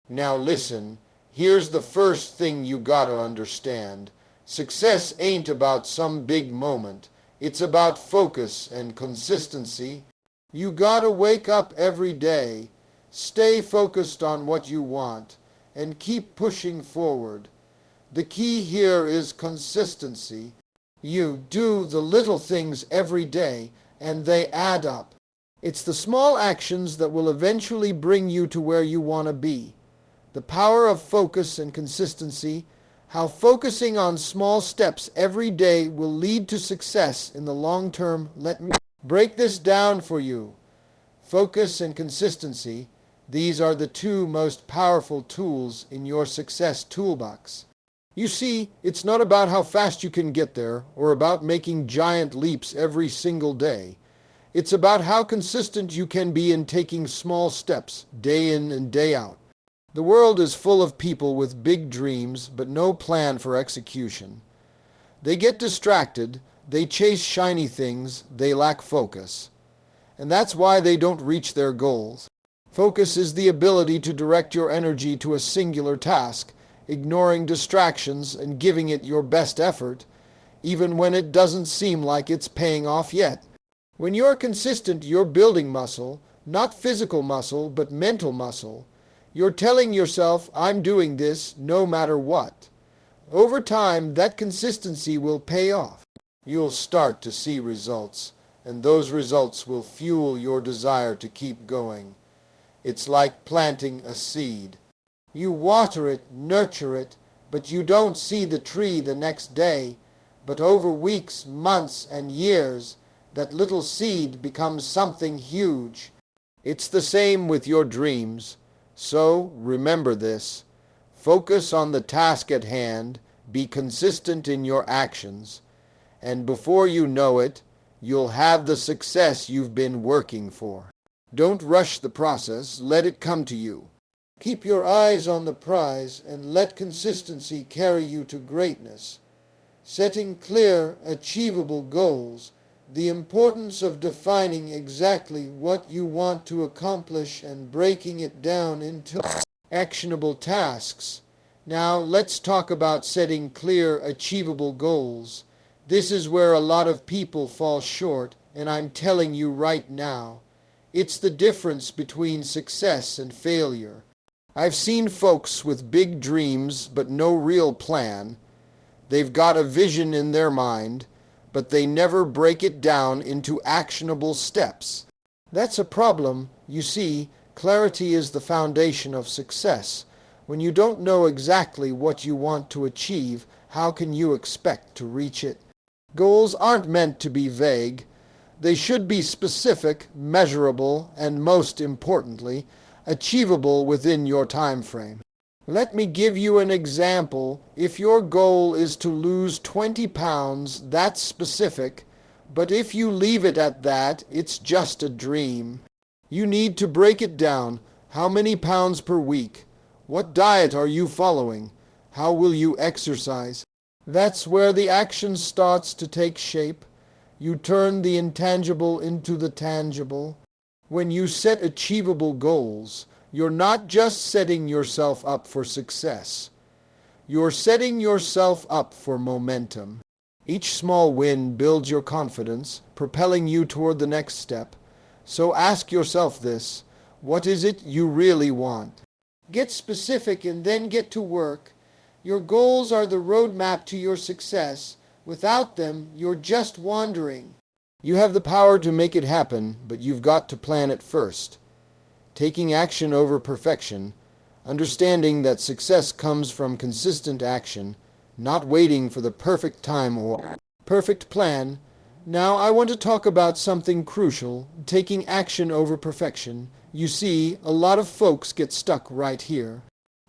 Now listen, here's the first thing you gotta understand. Success ain't about some big moment. It's about focus and consistency. You gotta wake up every day, stay focused on what you want, and keep pushing forward. The key here is consistency. You do the little things every day, and they add up. It's the small actions that will eventually bring you to where you want to be. The power of focus and consistency, how focusing on small steps every day will lead to success in the long term. Let me break this down for you. Focus and consistency, these are the two most powerful tools in your success toolbox. You see, it's not about how fast you can get there or about making giant leaps every single day. It's about how consistent you can be in taking small steps day in and day out. The world is full of people with big dreams but no plan for execution. They get distracted, they chase shiny things, they lack focus. And that's why they don't reach their goals. Focus is the ability to direct your energy to a singular task, ignoring distractions and giving it your best effort, even when it doesn't seem like it's paying off yet. When you're consistent, you're building muscle, not physical muscle, but mental muscle. You're telling yourself, I'm doing this no matter what. Over time, that consistency will pay off. You'll start to see results, and those results will fuel your desire to keep going. It's like planting a seed. You water it, nurture it, but you don't see the tree the next day. But over weeks, months, and years, that little seed becomes something huge. It's the same with your dreams. So remember this. Focus on the task at hand, be consistent in your actions, and before you know it, you'll have the success you've been working for. Don't rush the process, let it come to you. Keep your eyes on the prize and let consistency carry you to greatness. Setting clear, achievable goals, the importance of defining exactly what you want to accomplish and breaking it down into actionable tasks. Now let's talk about setting clear, achievable goals. This is where a lot of people fall short, and I'm telling you right now, it's the difference between success and failure. I've seen folks with big dreams but no real plan. They've got a vision in their mind, but they never break it down into actionable steps. That's a problem. You see, clarity is the foundation of success. When you don't know exactly what you want to achieve, how can you expect to reach it? Goals aren't meant to be vague. They should be specific, measurable, and most importantly, achievable within your time frame. Let me give you an example. If your goal is to lose 20 pounds, that's specific, but if you leave it at that, it's just a dream. You need to break it down. How many pounds per week? What diet are you following? How will you exercise? That's where the action starts to take shape. You turn the intangible into the tangible. When you set achievable goals, you're not just setting yourself up for success. You're setting yourself up for momentum. Each small win builds your confidence, propelling you toward the next step. So ask yourself this: what is it you really want? Get specific and then get to work. Your goals are the roadmap to your success. Without them, you're just wandering. You have the power to make it happen, but you've got to plan it first. Taking action over perfection, understanding that success comes from consistent action, not waiting for the perfect time or perfect plan. Now I want to talk about something crucial, taking action over perfection. You see, a lot of folks get stuck right here.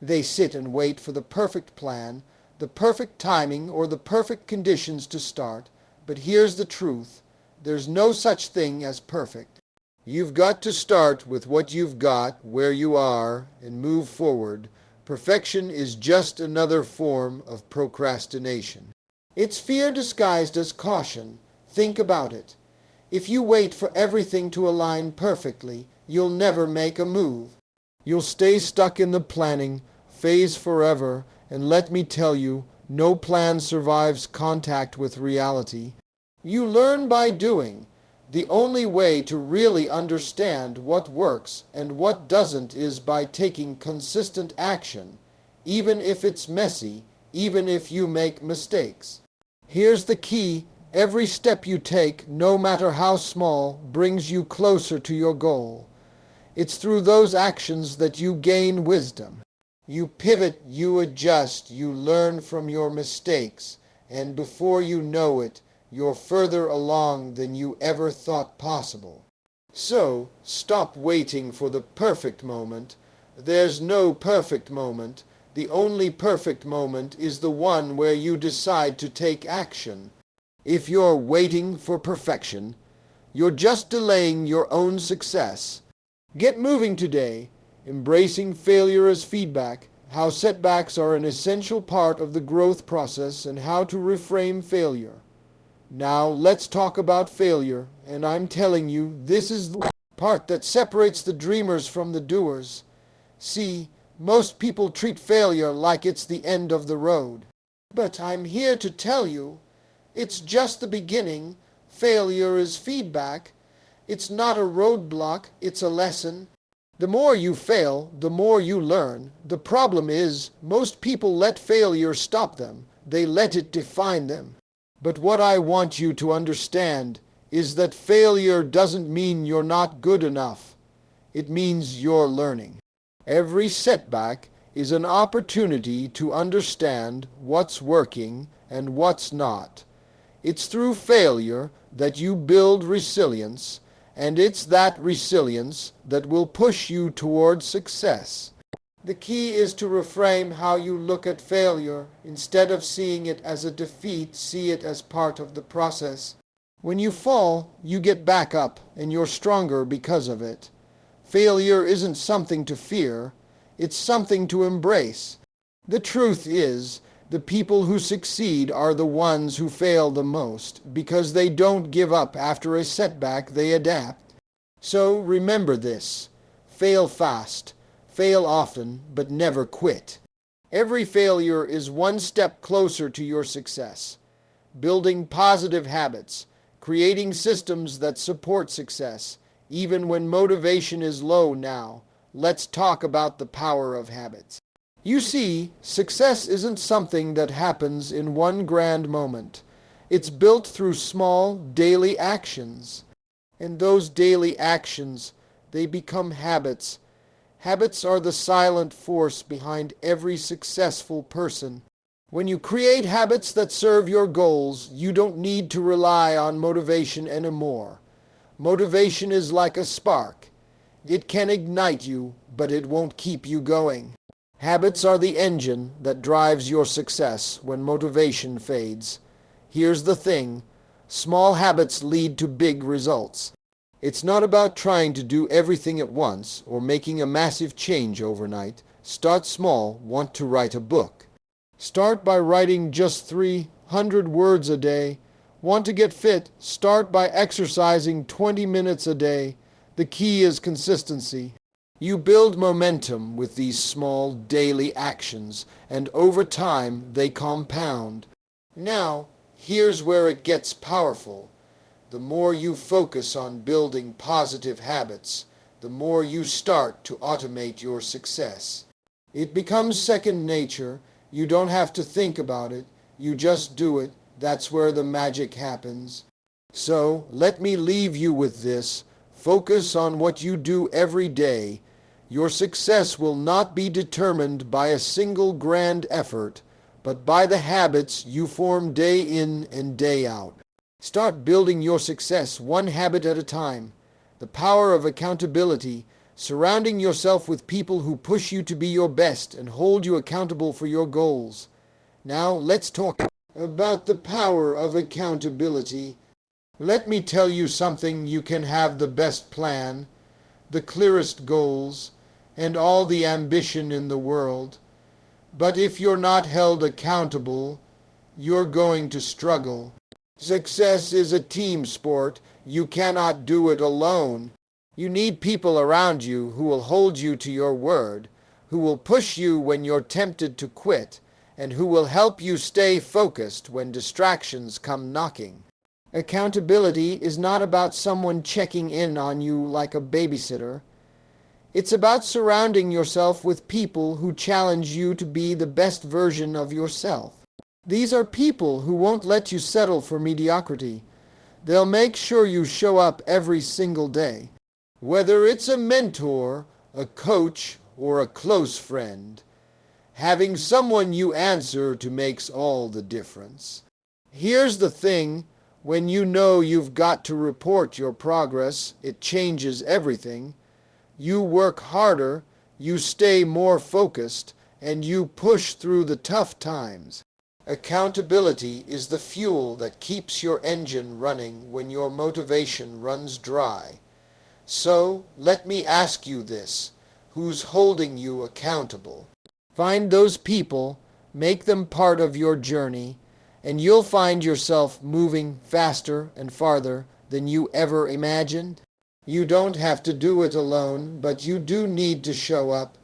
They sit and wait for the perfect plan, the perfect timing, or the perfect conditions to start. But here's the truth. There's no such thing as perfect. You've got to start with what you've got, where you are, and move forward. Perfection is just another form of procrastination. It's fear disguised as caution. Think about it. If you wait for everything to align perfectly, you'll never make a move. You'll stay stuck in the planning phase forever, and let me tell you, no plan survives contact with reality. You learn by doing. The only way to really understand what works and what doesn't is by taking consistent action, even if it's messy, even if you make mistakes. Here's the key. Every step you take, no matter how small, brings you closer to your goal. It's through those actions that you gain wisdom. You pivot, you adjust, you learn from your mistakes, and before you know it, you're further along than you ever thought possible. So, stop waiting for the perfect moment. There's no perfect moment. The only perfect moment is the one where you decide to take action. If you're waiting for perfection, you're just delaying your own success. Get moving today, embracing failure as feedback, how setbacks are an essential part of the growth process, and how to reframe failure. Now let's talk about failure, and I'm telling you, this is the part that separates the dreamers from the doers. See, most people treat failure like it's the end of the road. But I'm here to tell you, it's just the beginning. Failure is feedback. It's not a roadblock, it's a lesson. The more you fail, the more you learn. The problem is, most people let failure stop them. They let it define them. But what I want you to understand is that failure doesn't mean you're not good enough. It means you're learning. Every setback is an opportunity to understand what's working and what's not. It's through failure that you build resilience, and it's that resilience that will push you towards success. The key is to reframe how you look at failure. Instead of seeing it as a defeat, see it as part of the process. When you fall, you get back up, and you're stronger because of it. Failure isn't something to fear, it's something to embrace. The truth is, the people who succeed are the ones who fail the most, because they don't give up after a setback, they adapt. So remember this: fail fast, fail often, but never quit. Every failure is one step closer to your success. Building positive habits, creating systems that support success, even when motivation is low now. Let's talk about the power of habits. You see, success isn't something that happens in one grand moment. It's built through small, daily actions. And those daily actions, they become habits. Habits are the silent force behind every successful person. When you create habits that serve your goals, you don't need to rely on motivation anymore. Motivation is like a spark. It can ignite you, but it won't keep you going. Habits are the engine that drives your success when motivation fades. Here's the thing: small habits lead to big results. It's not about trying to do everything at once or making a massive change overnight. Start small. Want to write a book? Start by writing just 300 words a day. Want to get fit? Start by exercising 20 minutes a day. The key is consistency. You build momentum with these small daily actions, and over time they compound. Now, here's where it gets powerful. The more you focus on building positive habits, the more you start to automate your success. It becomes second nature. You don't have to think about it. You just do it. That's where the magic happens. So, let me leave you with this. Focus on what you do every day. Your success will not be determined by a single grand effort, but by the habits you form day in and day out. Start building your success one habit at a time. The power of accountability, surrounding yourself with people who push you to be your best and hold you accountable for your goals. Now let's talk about the power of accountability. Let me tell you something: you can have the best plan, the clearest goals, and all the ambition in the world. But if you're not held accountable, you're going to struggle. Success is a team sport. You cannot do it alone. You need people around you who will hold you to your word, who will push you when you're tempted to quit, and who will help you stay focused when distractions come knocking. Accountability is not about someone checking in on you like a babysitter. It's about surrounding yourself with people who challenge you to be the best version of yourself. These are people who won't let you settle for mediocrity. They'll make sure you show up every single day. Whether it's a mentor, a coach, or a close friend, having someone you answer to makes all the difference. Here's the thing, when you know you've got to report your progress, it changes everything. You work harder, you stay more focused, and you push through the tough times. Accountability is the fuel that keeps your engine running when your motivation runs dry. So, let me ask you this. Who's holding you accountable? Find those people, make them part of your journey, and you'll find yourself moving faster and farther than you ever imagined. You don't have to do it alone, but you do need to show up,